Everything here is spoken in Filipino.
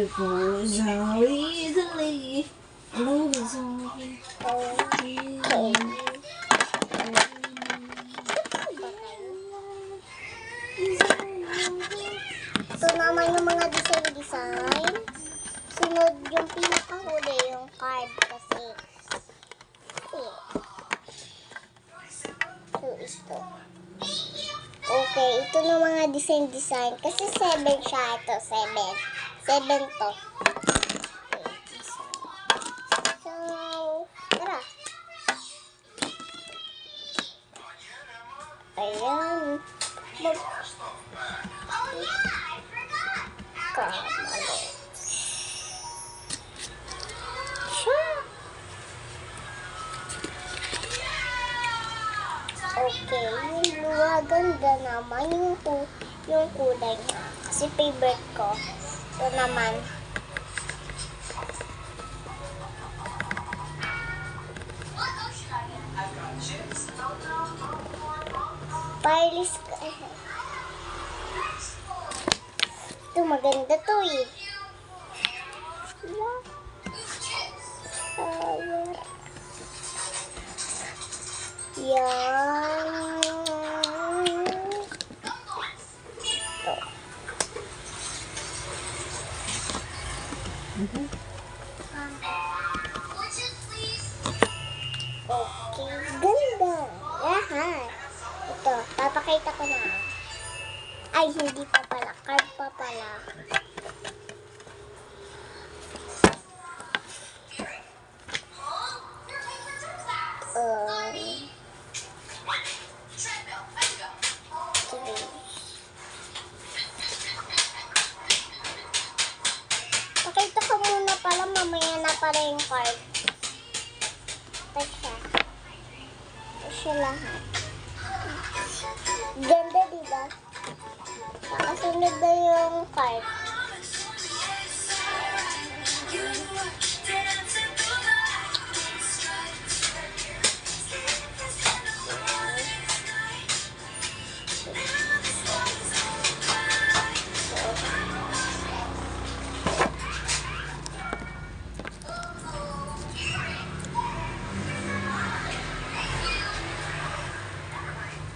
beautiful so easily. Love is so easily. Ito naman yung mga design. Sunod yung pinakahuli, yung card kasi. Ito. Okay, ito na mga design. Kasi 7 siya. Ito, 7. 7 to. Okay, design. So, tara. Ayan. Kamalo. Okay, yung ganda naman yung kulay niya. Kasi favorite ko. Ito naman. Wireless. Ito maganda to eh. Yan. Okay, ganda. Lahat. Ito, papakita ko na. Ay, hindi pa pala. Card pa pala. Pakita ko muna pala, mamaya na pala yung card. Ito siya. Ito siya lahat. Ganda, diba? Nakasunod na yung card.